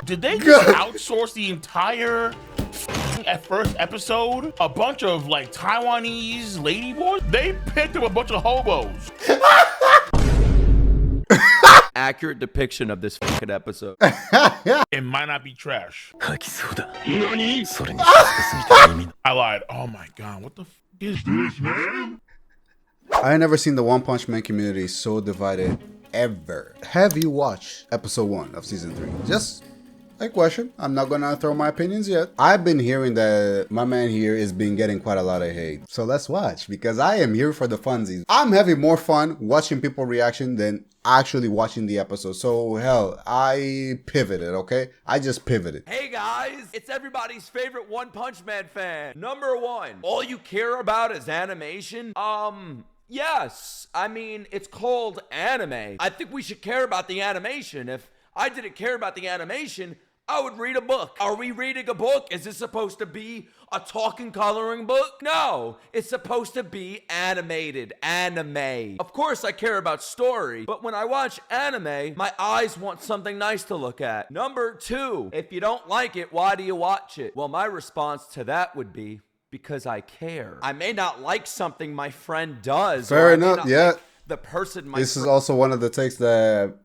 Did they just outsource the entire at first episode? A bunch of like Taiwanese ladyboys? They picked up a bunch of hobos. Accurate depiction of this fucking episode. It might not be trash. I lied. Oh my god, what the f is this, man? I never seen the One Punch Man community so divided ever. Have you watched episode 1 of season 3? Just a question. I'm not gonna throw my opinions yet. I've been hearing that my man here is been getting quite a lot of hate. So let's watch, because I am here for the funsies. I'm having more fun watching people reaction than actually watching the episode. So hell, I pivoted, okay? I just pivoted. Hey guys, it's everybody's favorite One Punch Man fan. Number 1, all you care about is animation? Yes. I mean, it's called anime. I think we should care about the animation. If I didn't care about the animation, I would read a book. Are we reading a book? Is this supposed to be a talking coloring book? No, it's supposed to be animated. Anime. Of course I care about story, but when I watch anime, my eyes want something nice to look at. Number 2, if you don't like it, why do you watch it? Well, my response to that would be, because I care. I may not like something my friend does. Fair enough, yeah. Like the person This is also one of the takes that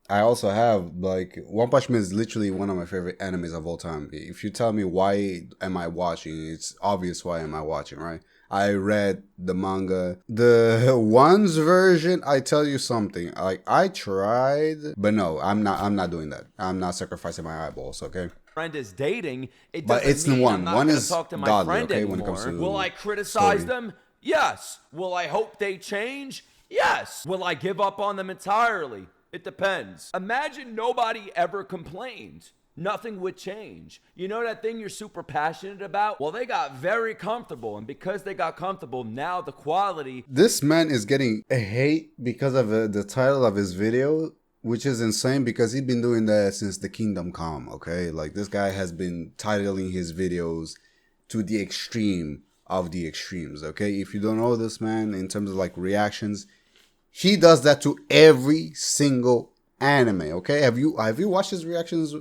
I also have. Like, One Punch Man is literally one of my favorite animes of all time. If you tell me why am I watching, it's obvious why am I watching, right? I read the manga. The one's version, I tell you something. Like, I tried, but no, I'm not doing that. I'm not sacrificing my eyeballs, okay? Friend is dating, it but doesn't it's mean the one. I'm not One gonna is talk to my godly, friend okay, anymore. when it comes to Will I criticize story. them? Yes. Will I hope they change? Yes. Will I give up on them entirely? It depends. Imagine nobody ever complained. Nothing would change. You know that thing you're super passionate about? Well, they got very comfortable, and because they got comfortable, now the quality... This man is getting a hate because of the title of his video, which is insane, because he's been doing that since the Kingdom Come, okay? Like, this guy has been titling his videos to the extreme of the extremes, okay? If you don't know this man, in terms of, like, reactions, he does that to every single anime, okay? Have you watched his reactions?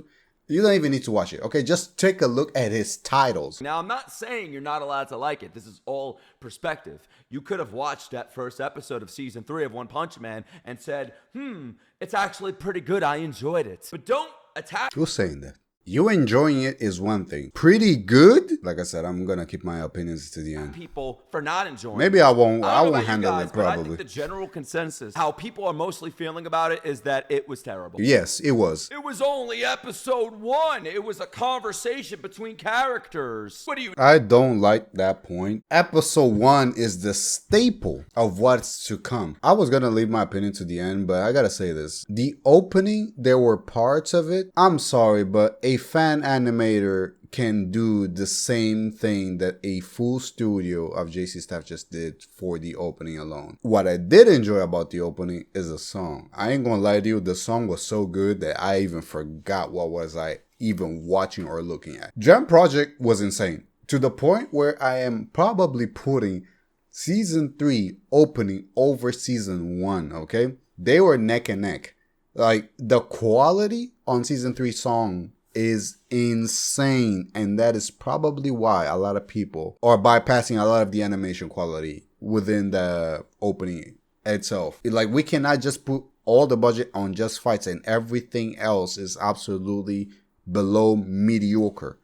You don't even need to watch it, okay? Just take a look at his titles. Now, I'm not saying you're not allowed to like it. This is all perspective. You could have watched that first episode of season 3 of One Punch Man and said, it's actually pretty good. I enjoyed it. But don't attack. Who's saying that? You enjoying it is one thing. Pretty good? Like I said, I'm gonna keep my opinions to the end. People for not enjoying Maybe it. I won't know about handle you guys, it but I probably. think the general consensus, how people are mostly feeling about it, is that it was terrible. Yes, it was. It was only episode 1. It was a conversation between characters. What do you... I don't like that point. Episode 1 is the staple of what's to come. I was gonna leave my opinion to the end, but I gotta say this. The opening, there were parts of it. I'm sorry, but a fan animator can do the same thing that a full studio of JC staff just did for the opening alone. What I did enjoy about the opening is the song. I ain't gonna lie to you, the song was so good that I even forgot what was I even watching or looking at. Gem Project was insane, to the point where I am probably putting season 3 opening over season 1, okay? They were neck and neck. Like, the quality on season 3 song is insane, and that is probably why a lot of people are bypassing a lot of the animation quality within the opening itself. Like, we cannot just put all the budget on just fights and everything else is absolutely below mediocre.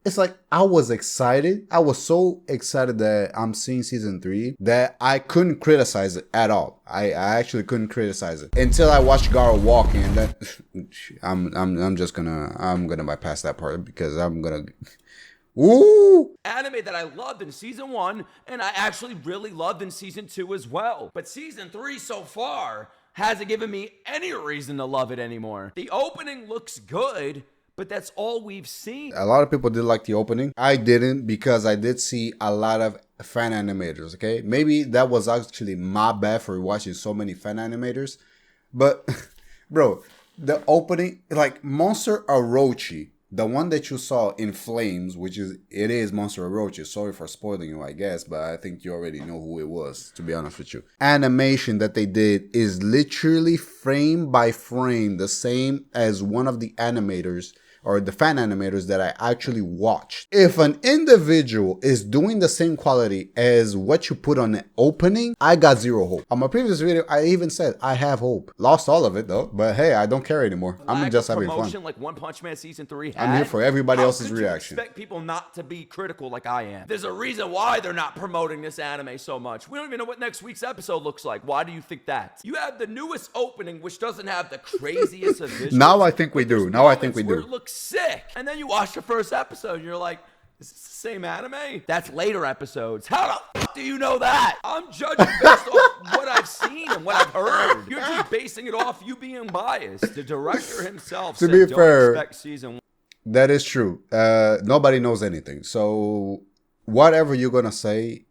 It's like, I was excited. I was so excited that I'm seeing season 3 that I couldn't criticize it at all. I actually couldn't criticize it until I watched Garo walking, and then I'm gonna bypass that part because I'm gonna. Ooh! Anime that I loved in season 1, and I actually really loved in season 2 as well. But season 3 so far hasn't given me any reason to love it anymore. The opening looks good, but that's all we've seen. A lot of people did like the opening. I didn't, because I did see a lot of fan animators, okay? Maybe that was actually my bad for watching so many fan animators. But, bro, the opening, like Monster Orochi, The one that you saw in flames, it is Monster Roaches. Sorry for spoiling you, I guess, but I think you already know who it was, to be honest with you. Animation that they did is literally frame by frame the same as one of the animators or the fan animators that I actually watched. If an individual is doing the same quality as what you put on the opening, I got zero hope. On my previous video, I even said I have hope. Lost all of it though, but hey, I don't care anymore. I'm just having fun. Like One Punch Man Season 3 had, I'm here for everybody else's How reaction. could you expect people not to be critical like I am? There's a reason why they're not promoting this anime so much. We don't even know what next week's episode looks like. Why do you think that? You have the newest opening, which doesn't have the craziest of visuals. Now I think we do. Now I think we where do. it looks sick. And then you watch the first episode and you're like, is this the same anime? That's later episodes. How the fuck do you know that? I'm judging based off what I've seen and what I've heard. You're just basing it off you being biased. The director himself To said, be don't fair, expect season 1. That is true. Nobody knows anything. So whatever you're gonna say,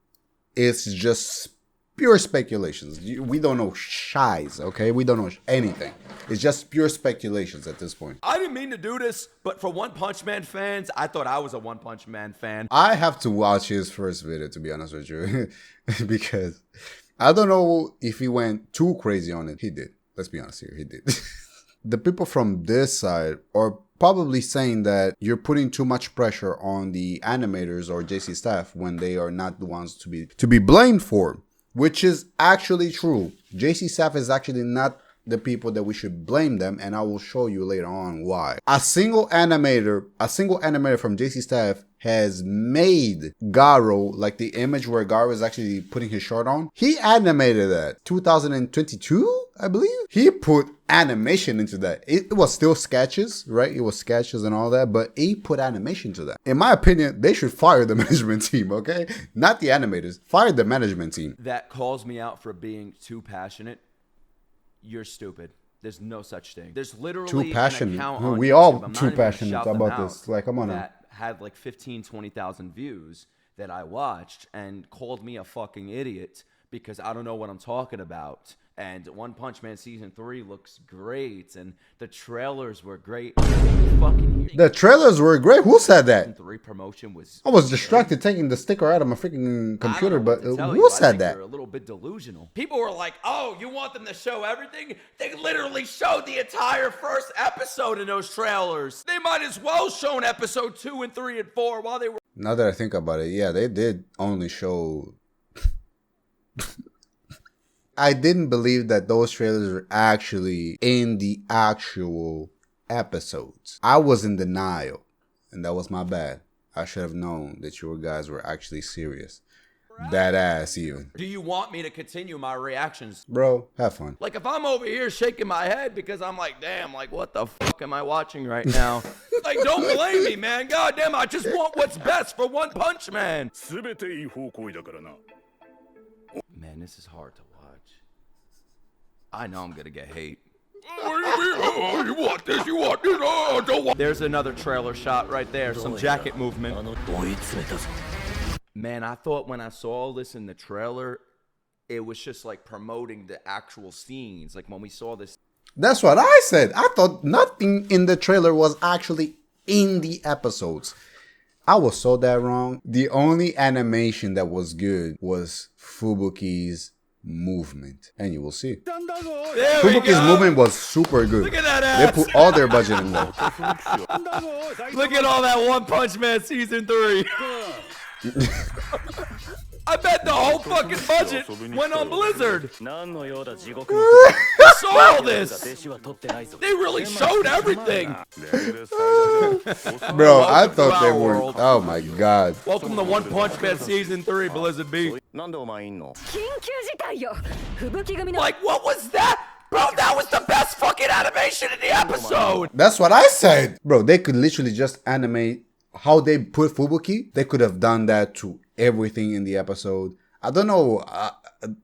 it's just pure speculations. We don't know shies, okay? We don't know anything. It's just pure speculations at this point. I didn't mean to do this, but for One Punch Man fans, I thought I was a One Punch Man fan. I have to watch his first video, to be honest with you, because I don't know if he went too crazy on it. He did. Let's be honest here. He did. The people from this side are probably saying that you're putting too much pressure on the animators or JC staff when they are not the ones to be blamed for, which is actually true. JC staff is actually not the people that we should blame them, and I will show you later on why. A single animator from JC staff has made Garo, like the image where Garo is actually putting his shirt on. He animated that 2022, I believe. He put animation into that. It was still sketches, right? It was sketches and all that, but he put animation to that. In my opinion, they should fire the management team, okay? Not the animators. Fire the management team. That calls me out for being too passionate. You're stupid. There's no such thing. There's literally Too passionate. an account on We YouTube, all I'm not too even gonna passionate shout them about out, this. Like, come on now. that had like 20,000 views that I watched and called me a fucking idiot because I don't know what I'm talking about. And One Punch Man Season 3 looks great, and the trailers were great. The trailers were great. Who said that? Season 3 promotion was. I was distracted taking the sticker out of my freaking computer, but who said that? You're a little bit delusional. People were like, "Oh, you want them to show everything?" They literally showed the entire first episode in those trailers. They might as well shown episode 2 and 3 and 4 while they were. Now that I think about it, yeah, they did only show. I didn't believe that those trailers were actually in the actual episodes. I was in denial, and that was my bad. I should have known that you guys were actually serious. That ass even. Do you want me to continue my reactions? Bro, have fun. Like if I'm over here shaking my head because I'm like, damn, like what the fuck am I watching right now? Like don't blame me, man. God damn, I just want what's best for One Punch Man. Man, this is hard to watch. I know I'm gonna get hate. You want this, you want this, oh, don't want. There's another trailer shot right there, some jacket movement. Man, I thought when I saw all this in the trailer, it was just like promoting the actual scenes. Like when we saw this. That's what I said. I thought nothing in the trailer was actually in the episodes. I was so that wrong. The only animation that was good was Fubuki's movement, and you will see. Fubuki's movement was super good. Look at that ass. They put all their budget in there. Look at all that One Punch Man Season 3. I bet the whole fucking budget went on Blizzard. I saw all this. They really showed everything. Bro, I thought they were. Oh my god. Welcome to One Punch Man Season 3, Blizzard B. Like, what was that? Bro, that was the best fucking animation in the episode. That's what I said. Bro, they could literally just animate how they put Fubuki. They could have done that to everything in the episode. I don't know.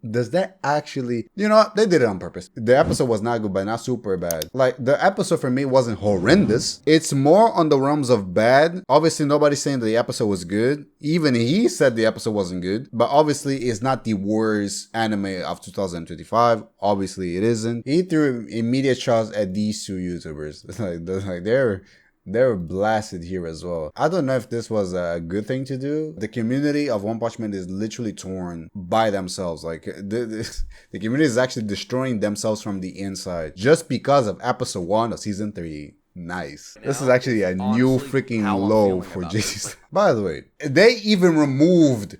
Does that actually... You know what? They did it on purpose. The episode was not good, but not super bad. Like, the episode for me wasn't horrendous. It's more on the realms of bad. Obviously, nobody's saying the episode was good. Even he said the episode wasn't good. But obviously, it's not the worst anime of 2025. Obviously, it isn't. He threw immediate shots at these two YouTubers. They're They're blasted here as well. I don't know if this was a good thing to do. The community of One Punch Man is literally torn by themselves. Like, the community is actually destroying themselves from the inside just because of episode 1 of season 3. Nice. This is actually a new freaking low for JC. By the way, they even removed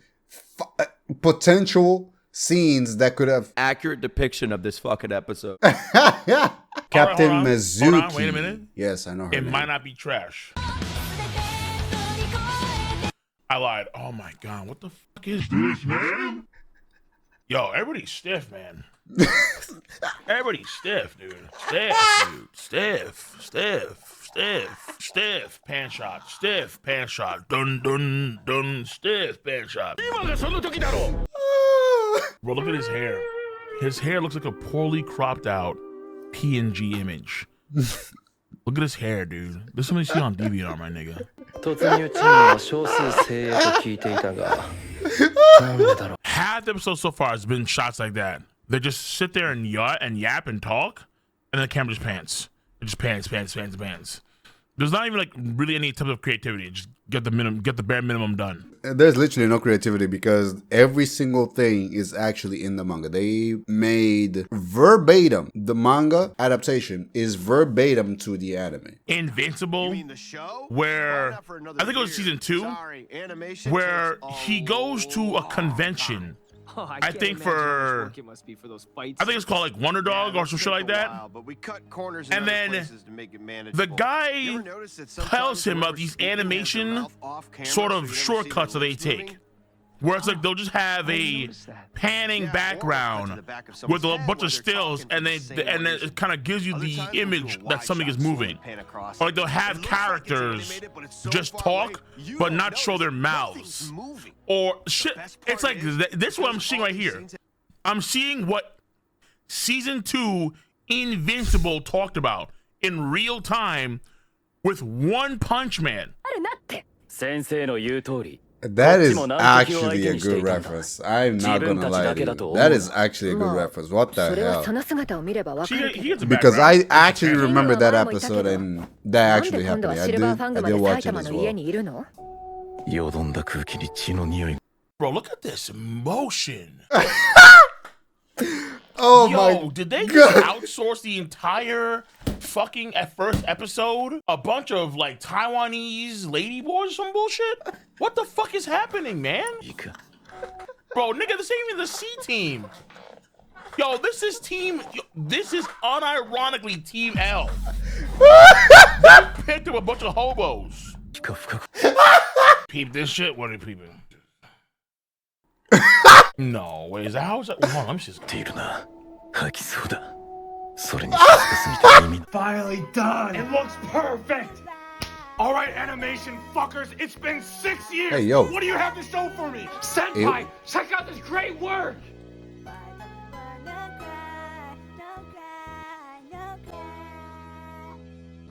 potential scenes that could have accurate depiction of this fucking episode. Yeah. Captain Mizuki. Hold on, wait a minute. Yes, I know her It name. might not be trash. I lied. Oh my god, what the fuck is this, man? Yo, everybody's stiff, man. Everybody's stiff, dude. Stiff. Pan shot. Stiff. Pan shot. Dun, dun, dun. Stiff. Pan shot. Bro, look at his hair. His hair looks like a poorly cropped out PNG image. Look at his hair, dude. This is something you see on DeviantArt, my nigga. Half the episode so far has been shots like that. They just sit there and yap and talk, and then the camera just pans. It just pans. There's not even like really any type of creativity. Just get the bare minimum done. There's literally no creativity because every single thing is actually in the manga. They made verbatim. The manga adaptation is verbatim to the anime. Invincible, You mean the show? where Why not for I another think it was year? season 2, Sorry, animation where takes he goes to a convention. Oh, I can't think imagine how much for- work it must be for those fights. I think it's called like Wonder Dog or some shit like that. But we cut corners And then the guy tells him about these animation sort of shortcuts that they take, where it's like they'll just have a panning background with a bunch of stills, and then it kind of gives you the image that something is moving. Or like they'll have characters just talk but not show their mouths. Or shit, it's like this is what I'm seeing right here. I'm seeing what season 2 Invincible talked about in real time with One Punch Man. That is actually a good reference. I'm not gonna lie to you. That is actually a good reference. What the hell? He gets a Because background. I actually remember that episode and that actually happened. I did watch it as well. Bro, look at this motion. Oh Yo, my did they just God. outsource the entire fucking first episode? A bunch of like Taiwanese ladyboys or some bullshit? What the fuck is happening, man? Bro, nigga, this ain't even the C team. Yo, this is unironically Team L. They picked up a bunch of hobos. Peep this shit? What are you peeping? No, wait, is that how is that? Hold on, let me just. Finally done! It looks perfect! Alright, animation fuckers, it's been 6 years! Hey, yo. What do you have to show for me? Senpai, check out this great work!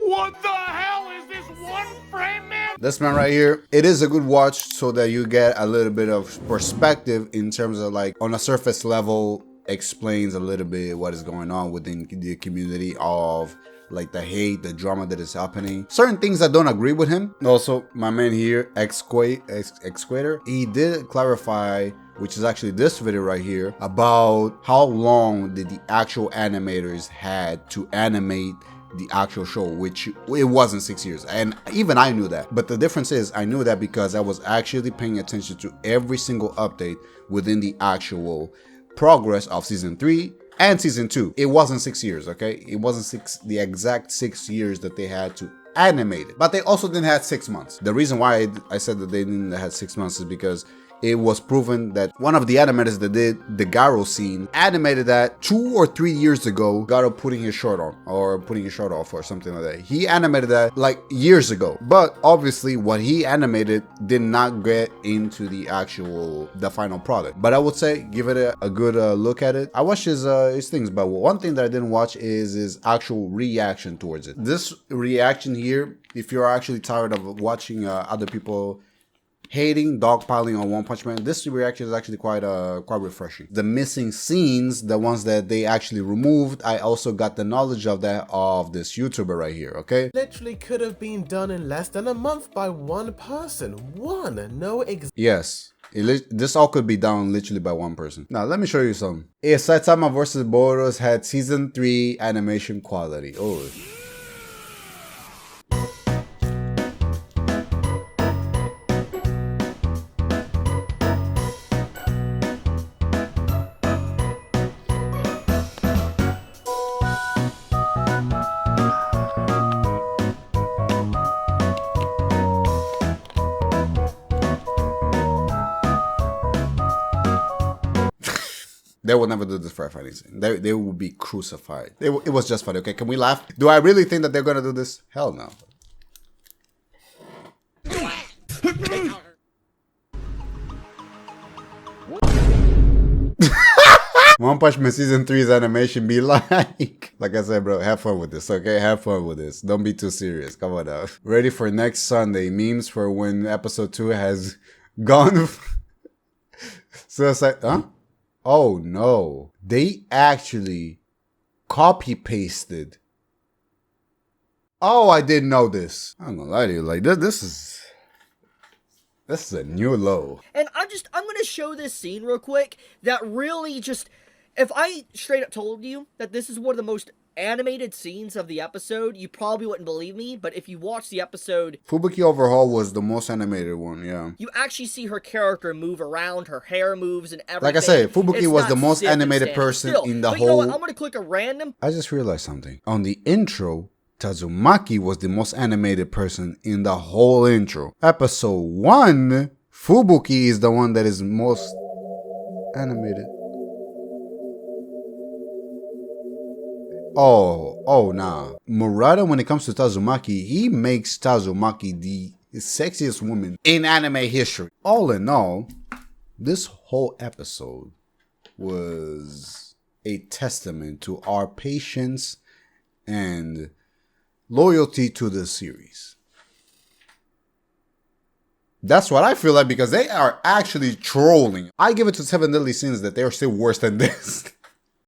What the hell is this one frame, man? This man right here, it is a good watch so that you get a little bit of perspective in terms of like on a surface level explains a little bit what is going on within the community of like the hate, the drama that is happening. Certain things I don't agree with him. Also, my man here, Exquator, he did clarify, which is actually this video right here, about how long did the actual animators had to animate the actual show, which it wasn't 6 years, and even I knew that. But the difference is I knew that because I was actually paying attention to every single update within the actual progress of season 3 and season 2. It wasn't 6 years, okay? It wasn't the exact 6 years that they had to animate it, but they also didn't have 6 months. The reason why I said that they didn't have 6 months is because it was proven that one of the animators that did the Garo scene animated that 2 or 3 years ago, Garo putting his shirt on or putting his shirt off or something like that. He animated that like years ago, but obviously what he animated did not get into the final product. But I would say give it a good look at it. I watched his things, but one thing that I didn't watch is his actual reaction towards it. This reaction here, if you're actually tired of watching other people hating, dogpiling on One Punch Man, this reaction is actually quite refreshing. The missing scenes, the ones that they actually removed, I also got the knowledge of that of this YouTuber right here, okay? Literally could have been done in less than a month by one person. Yes. This all could be done literally by one person. Now, let me show you some. If Saitama vs. Boros had season 3 animation quality. Oh. They will never do this for a funny scene. They will be crucified. It was just funny. Okay, can we laugh? Do I really think that they're gonna do this? Hell no. One Punch Man season 3's animation be like I said, bro, have fun with this, okay? Have fun with this. Don't be too serious. Come on now. Ready for next Sunday. Memes for when episode 2 has gone. Suicide, huh? Oh no, they actually copy pasted. Oh, I didn't know this. I'm gonna lie to you, like this is a new low. And I'm gonna show this scene real quick that really just, if I straight up told you that this is one of the most animated scenes of the episode, you probably wouldn't believe me, but if you watch the episode, Fubuki Overhaul was the most animated one, yeah. You actually see her character move around, her hair moves and everything. Like I said, Fubuki was the most animated person in the whole... You know what? I'm gonna click a random... I just realized something. On the intro, Tazumaki was the most animated person in the whole intro. Episode 1, Fubuki is the one that is most animated. Oh, nah. Murata, when it comes to Tazumaki, he makes Tazumaki the sexiest woman in anime history. All in all, this whole episode was a testament to our patience and loyalty to the series. That's what I feel like, because they are actually trolling. I give it to 7 Deadly Sins that they are still worse than this.